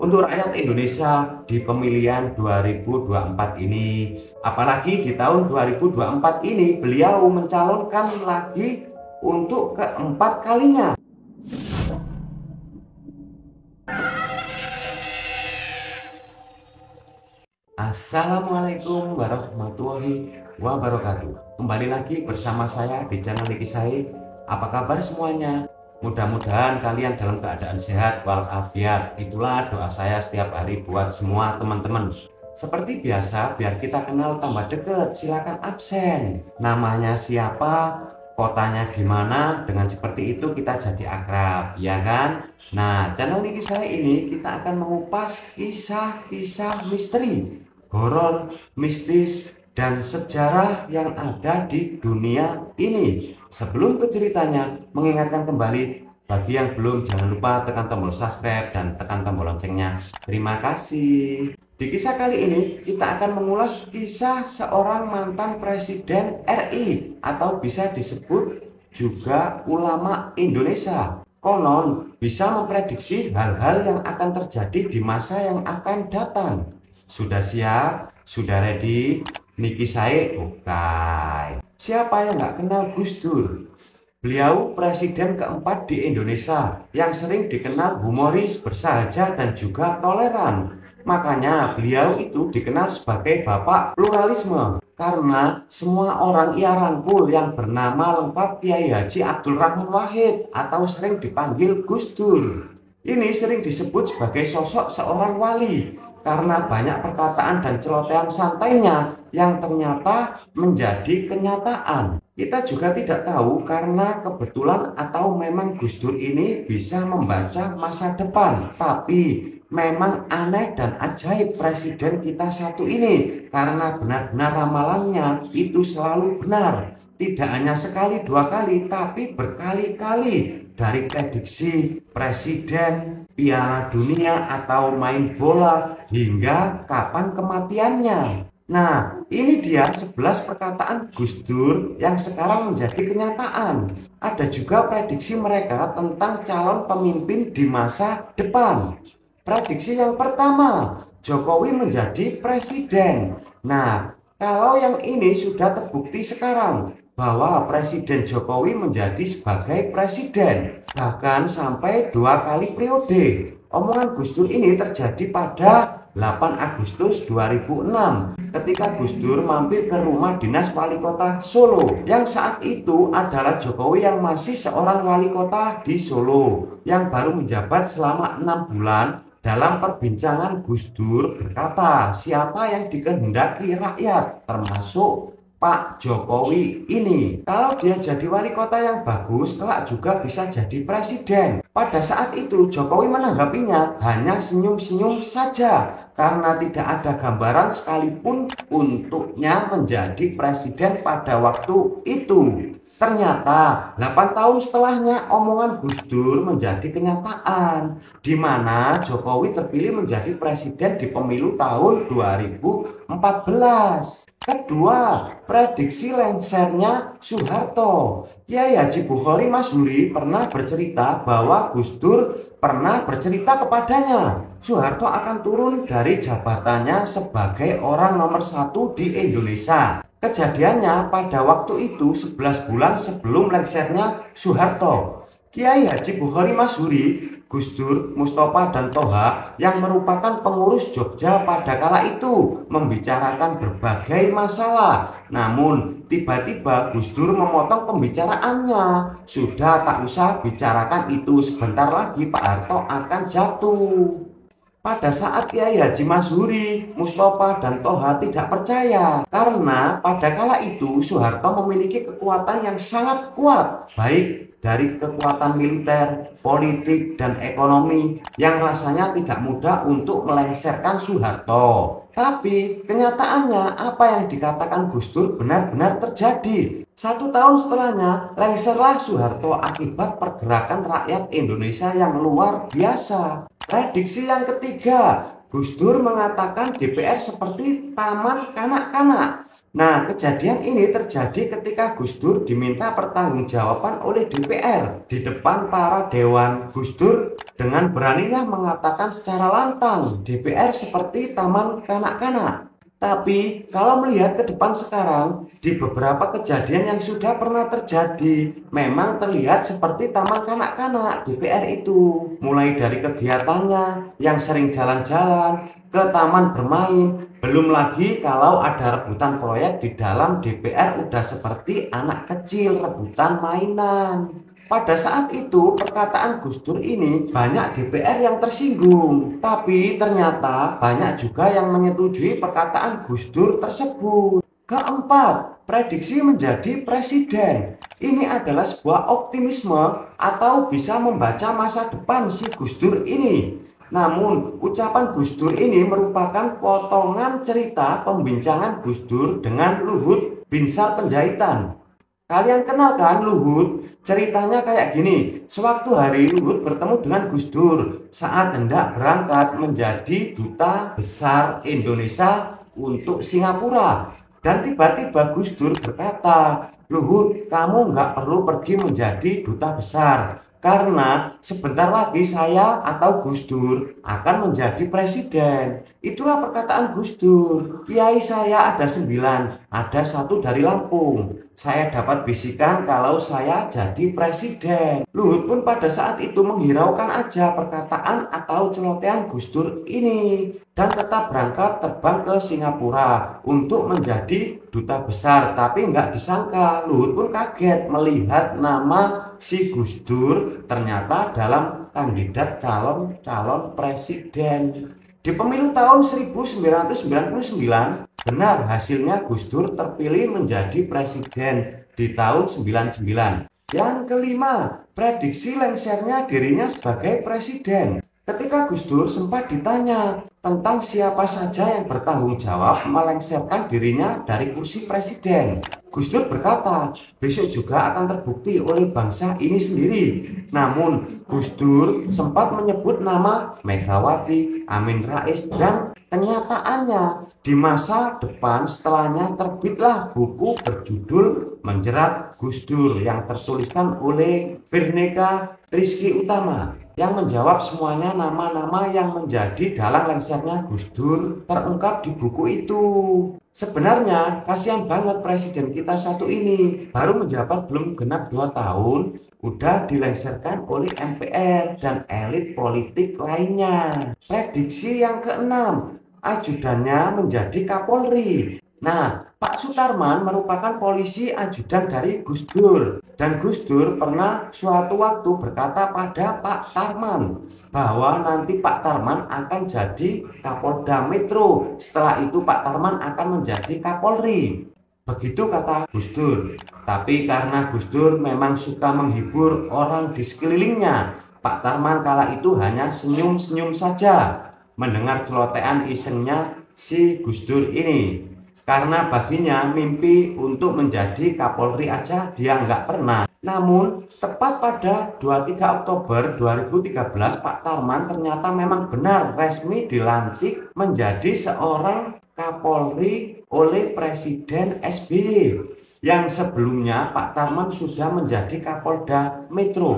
untuk rakyat Indonesia di pemilihan 2024 ini. Apalagi di tahun 2024 ini beliau mencalonkan lagi untuk keempat kalinya. Assalamualaikum warahmatullahi wabarakatuh. Kembali lagi bersama saya di channel Niki Sae. Apa kabar semuanya? Mudah-mudahan kalian dalam keadaan sehat walafiat. Itulah doa saya setiap hari buat semua teman-teman. Seperti biasa, biar kita kenal tambah deket, silakan absen. Namanya siapa, kotanya di mana, dengan seperti itu kita jadi akrab, ya kan? Nah, channel Niki Sae ini kita akan mengupas kisah-kisah misteri, horor, mistis, dan sejarah yang ada di dunia ini. Sebelum ke ceritanya, mengingatkan kembali bagi yang belum, jangan lupa tekan tombol subscribe dan tekan tombol loncengnya. Terima kasih. Di kisah kali ini kita akan mengulas kisah seorang mantan presiden RI atau bisa disebut juga ulama Indonesia. Konon bisa memprediksi hal-hal yang akan terjadi di masa yang akan datang. Sudah siap? Sudah ready? Niki Sae, oke. Siapa yang nggak kenal Gus Dur? Beliau presiden keempat di Indonesia yang sering dikenal humoris, bersahaja, dan juga toleran. Makanya beliau itu dikenal sebagai bapak pluralisme. Karena semua orang ia rangkul yang bernama lengkap Kiai Haji Abdul Rahman Wahid atau sering dipanggil Gus Dur. Ini sering disebut sebagai sosok seorang wali karena banyak perkataan dan celotehan santainya yang ternyata menjadi kenyataan. Kita juga tidak tahu karena kebetulan atau memang Gus Dur ini bisa membaca masa depan. Tapi memang aneh dan ajaib presiden kita satu ini karena benar-benar ramalannya itu selalu benar. Tidak hanya sekali dua kali tapi berkali-kali, dari prediksi presiden, Piala Dunia atau main bola hingga kapan kematiannya. Nah, ini dia 11 perkataan Gus Dur yang sekarang menjadi kenyataan. Ada juga prediksi mereka tentang calon pemimpin di masa depan. Prediksi yang pertama, Jokowi menjadi presiden. Nah, kalau yang ini sudah terbukti sekarang bahwa Presiden Jokowi menjadi sebagai presiden, bahkan sampai 2 kali periode. Omongan Gus Dur ini terjadi pada 8 Agustus 2006 ketika Gus Dur mampir ke rumah dinas wali kota Solo, yang saat itu adalah Jokowi yang masih seorang wali kota di Solo yang baru menjabat selama 6 bulan. Dalam perbincangan Gus Dur berkata, siapa yang dikehendaki rakyat termasuk Pak Jokowi ini. Kalau dia jadi wali kota yang bagus, kelak juga bisa jadi presiden. Pada saat itu Jokowi menanggapinya hanya senyum-senyum saja karena tidak ada gambaran sekalipun untuknya menjadi presiden pada waktu itu. Ternyata 8 tahun setelahnya omongan Gus Dur menjadi kenyataan, di mana Jokowi terpilih menjadi presiden di pemilu tahun 2014. Kedua, prediksi lengsernya Soeharto. Kiai Haji Bukhari Masyhuri pernah bercerita bahwa Gus Dur pernah bercerita kepadanya Soeharto akan turun dari jabatannya sebagai orang nomor 1 di Indonesia. Kejadiannya pada waktu itu 11 bulan sebelum lengsernya Soeharto. Kiai Haji Bukhari Masyhuri, Gus Dur, Mustafa, dan Toha yang merupakan pengurus Jogja pada kala itu membicarakan berbagai masalah. Namun tiba-tiba Gus Dur memotong pembicaraannya. Sudah, tak usah bicarakan itu, sebentar lagi Pak Harto akan jatuh. Pada saat Kiai Haji Masyhuri, Mustafa, dan Toha tidak percaya karena pada kala itu Soeharto memiliki kekuatan yang sangat kuat, baik dari kekuatan militer, politik, dan ekonomi yang rasanya tidak mudah untuk melengsarkan Soeharto. Tapi kenyataannya apa yang dikatakan Gus Dur benar-benar terjadi. 1 tahun setelahnya lengserlah Soeharto akibat pergerakan rakyat Indonesia yang luar biasa. Prediksi yang ketiga, Gus Dur mengatakan DPR seperti taman kanak-kanak. Nah, kejadian ini terjadi ketika Gus Dur diminta pertanggungjawaban oleh DPR di depan para dewan. Gus Dur dengan beraninya mengatakan secara lantang, DPR seperti taman kanak-kanak. Tapi kalau melihat ke depan sekarang, di beberapa kejadian yang sudah pernah terjadi, memang terlihat seperti taman kanak-kanak DPR itu. Mulai dari kegiatannya yang sering jalan-jalan, ke taman bermain, belum lagi kalau ada rebutan proyek di dalam DPR udah seperti anak kecil rebutan mainan. Pada saat itu perkataan Gus Dur ini banyak DPR yang tersinggung. Tapi ternyata banyak juga yang menyetujui perkataan Gus Dur tersebut. Keempat, prediksi menjadi presiden. Ini adalah sebuah optimisme atau bisa membaca masa depan si Gus Dur ini. Namun, ucapan Gus Dur ini merupakan potongan cerita pembincangan Gus Dur dengan Luhut Binsar Panjaitan. Kalian kenal kan Luhut? Ceritanya kayak gini. Sewaktu hari Luhut bertemu dengan Gus Dur saat hendak berangkat menjadi duta besar Indonesia untuk Singapura. Dan tiba-tiba Gus Dur berkata, Luhut, kamu nggak perlu pergi menjadi duta besar. Karena sebentar lagi saya atau Gus Dur akan menjadi presiden. Itulah perkataan Gus Dur. Kiai saya ada 9, ada 1 dari Lampung. Saya dapat bisikan kalau saya jadi presiden. Luhut pun pada saat itu menghiraukan aja perkataan atau celotehan Gus Dur ini. Dan tetap berangkat terbang ke Singapura untuk menjadi duta besar. Tapi nggak disangka, Luhut pun kaget melihat nama si Gus Dur ternyata dalam kandidat calon presiden. Di pemilu tahun 1999, benar hasilnya Gus Dur terpilih menjadi presiden di tahun 99. Yang kelima, prediksi lengsernya dirinya sebagai presiden. Ketika Gus Dur sempat ditanya tentang siapa saja yang bertanggung jawab melengsarkan dirinya dari kursi presiden, Gus Dur berkata, besok juga akan terbukti oleh bangsa ini sendiri. Namun, Gus Dur sempat menyebut nama Megawati, Amin Rais, dan kenyataannya di masa depan setelahnya terbitlah buku berjudul Menjerat Gus Dur yang tertuliskan oleh Virneka Rizky Utama, yang menjawab semuanya nama-nama yang menjadi dalang lengsernya Gus Dur terungkap di buku itu. Sebenarnya kasihan banget presiden kita satu ini, baru menjabat belum genap 2 tahun udah dilengserkan oleh MPR dan elit politik lainnya. Prediksi yang keenam, ajudannya menjadi Kapolri. Nah, Pak Sutarman merupakan polisi ajudan dari Gus Dur. Dan Gus Dur pernah suatu waktu berkata pada Pak Tarman bahwa nanti Pak Tarman akan jadi Kapolda Metro. Setelah itu Pak Tarman akan menjadi Kapolri. Begitu kata Gus Dur. Tapi karena Gus Dur memang suka menghibur orang di sekelilingnya, Pak Tarman kala itu hanya senyum-senyum saja mendengar celotehan isengnya si Gus Dur ini. Karena baginya mimpi untuk menjadi Kapolri aja dia nggak pernah. Namun tepat pada 23 Oktober 2013 Pak Tarman ternyata memang benar resmi dilantik menjadi seorang Kapolri oleh Presiden SBY. Yang sebelumnya Pak Tarman sudah menjadi Kapolda Metro.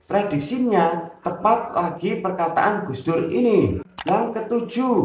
Prediksinya tepat lagi perkataan Gus Dur ini. Yang ketujuh,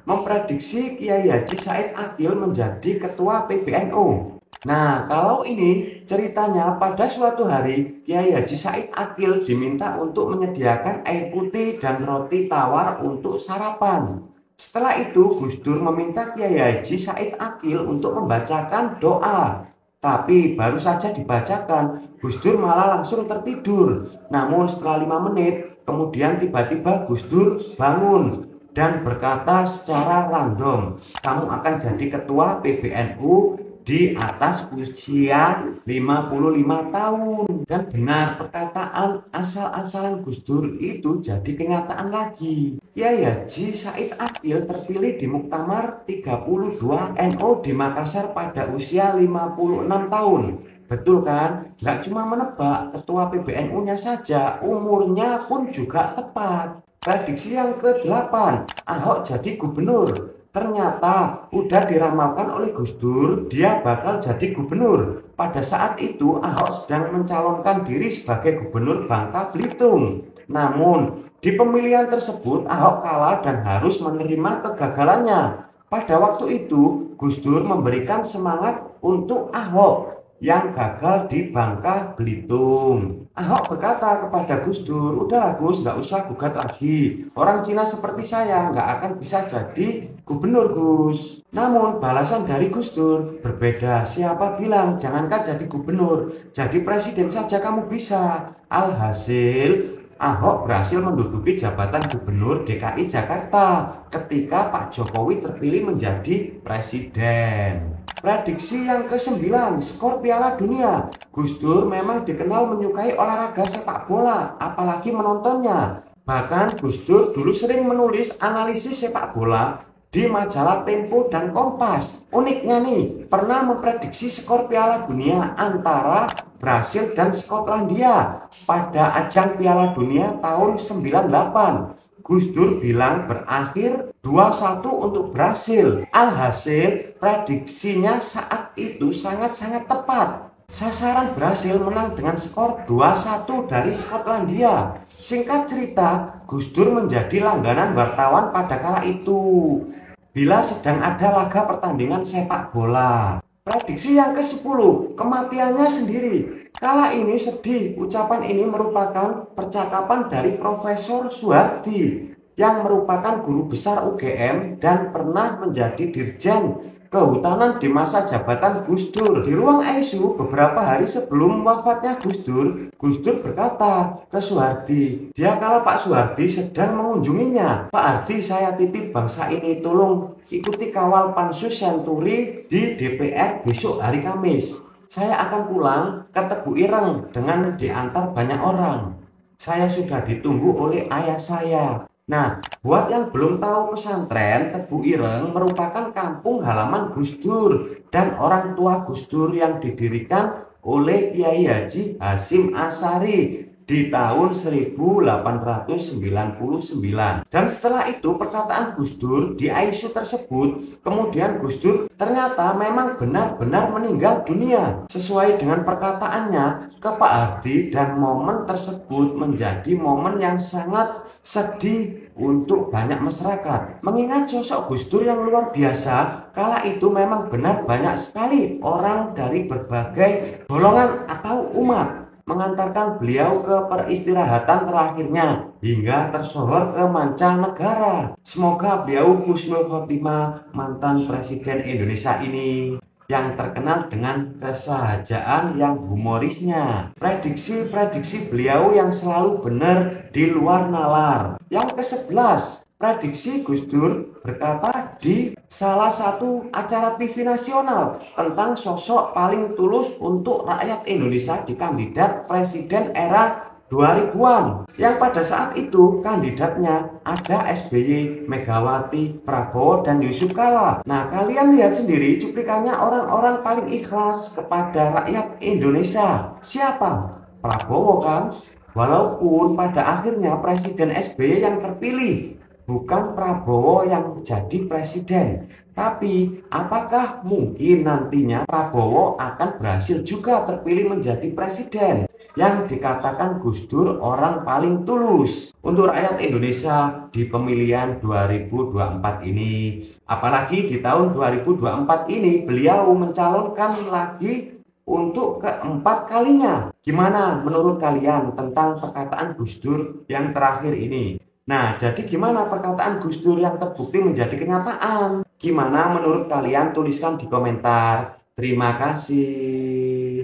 memprediksi Kiai Haji Said Akil menjadi ketua PBNU. Nah, kalau ini ceritanya pada suatu hari Kiai Haji Said Akil diminta untuk menyediakan air putih dan roti tawar untuk sarapan. Setelah itu Gus Dur meminta Kiai Haji Said Akil untuk membacakan doa. Tapi baru saja dibacakan, Gus Dur malah langsung tertidur. Namun setelah 5 menit, kemudian tiba-tiba Gus Dur bangun dan berkata secara random, kamu akan jadi ketua PBNU di atas usia 55 tahun. Dan benar, perkataan asal-asalan Gus Dur itu jadi kenyataan lagi. Kiai Haji Said Akil terpilih di Muktamar 32 NU di Makassar pada usia 56 tahun. Betul kan? Nggak cuma menebak ketua PBNU-nya saja, umurnya pun juga tepat. Prediksi yang ke-8, Ahok jadi gubernur. Ternyata udah diramalkan oleh Gus Dur, dia bakal jadi gubernur. Pada saat itu Ahok sedang mencalonkan diri sebagai gubernur Bangka Belitung. Namun di pemilihan tersebut Ahok kalah dan harus menerima kegagalannya. Pada waktu itu Gus Dur memberikan semangat untuk Ahok yang gagal di Bangka Belitung. Ahok berkata kepada Gus Dur, udahlah Gus, nggak usah gugat lagi. Orang Cina seperti saya nggak akan bisa jadi gubernur Gus. Namun balasan dari Gus Dur berbeda. Siapa bilang jangankan jadi gubernur, jadi presiden saja kamu bisa. Alhasil Ahok berhasil menduduki jabatan gubernur DKI Jakarta ketika Pak Jokowi terpilih menjadi presiden. Prediksi yang ke-9, skor Piala Dunia. Gus Dur memang dikenal menyukai olahraga sepak bola, apalagi menontonnya. Bahkan Gus Dur dulu sering menulis analisis sepak bola di majalah Tempo dan Kompas. Uniknya nih, pernah memprediksi skor Piala Dunia antara Brasil dan Skotlandia pada ajang Piala Dunia tahun 98. Gus Dur bilang berakhir 2-1 untuk Brasil. Alhasil prediksinya saat itu sangat-sangat tepat. Sasaran Brasil menang dengan skor 2-1 dari Skotlandia. Singkat cerita, Gus Dur menjadi langganan wartawan pada kala itu bila sedang ada laga pertandingan sepak bola. Prediksi yang ke-10, kematiannya sendiri. Kala ini sedih, ucapan ini merupakan percakapan dari Profesor Soehardi yang merupakan guru besar UGM dan pernah menjadi Dirjen Kehutanan di masa jabatan Gus Dur. Di ruang ICU beberapa hari sebelum wafatnya Gus Dur berkata ke Soehardi, dia kala Pak Soehardi sedang mengunjunginya, Pak Hardi, saya titip bangsa ini, tolong ikuti kawal Pansus Senturi di DPR besok hari Kamis. Saya akan pulang ke Tebu Ireng dengan diantar banyak orang. Saya sudah ditunggu oleh ayah saya. Nah, buat yang belum tahu, pesantren Tebu Ireng merupakan kampung halaman Gus Dur dan orang tua Gus Dur yang didirikan oleh Kiai Haji Hasyim Asyari di tahun 1899. Dan setelah itu perkataan Gus Dur di ICU tersebut, kemudian Gus Dur ternyata memang benar-benar meninggal dunia sesuai dengan perkataannya ke Pak Hardi, dan momen tersebut menjadi momen yang sangat sedih untuk banyak masyarakat. Mengingat sosok Gus Dur yang luar biasa, kala itu memang benar banyak sekali orang dari berbagai golongan atau umat mengantarkan beliau ke peristirahatan terakhirnya hingga tersohor ke mancanegara. Semoga beliau husnul khotimah, mantan presiden Indonesia ini yang terkenal dengan kesahajaan yang humorisnya. Prediksi-prediksi beliau yang selalu benar di luar nalar. Yang ke-11, prediksi Gus Dur berkata di salah satu acara TV nasional tentang sosok paling tulus untuk rakyat Indonesia di kandidat presiden era 2000-an, yang pada saat itu kandidatnya ada SBY, Megawati, Prabowo, dan Yusuf Kala. Nah, kalian lihat sendiri cuplikannya orang-orang paling ikhlas kepada rakyat Indonesia. Siapa? Prabowo kan? Walaupun pada akhirnya Presiden SBY yang terpilih, bukan Prabowo yang jadi presiden. Tapi apakah mungkin nantinya Prabowo akan berhasil juga terpilih menjadi presiden? Yang dikatakan Gus Dur orang paling tulus untuk rakyat Indonesia di pemilihan 2024 ini. Apalagi di tahun 2024 ini beliau mencalonkan lagi untuk keempat kalinya. Gimana menurut kalian tentang perkataan Gus Dur yang terakhir ini? Nah, jadi gimana perkataan Gus Dur yang terbukti menjadi kenyataan? Gimana menurut kalian? Tuliskan di komentar. Terima kasih.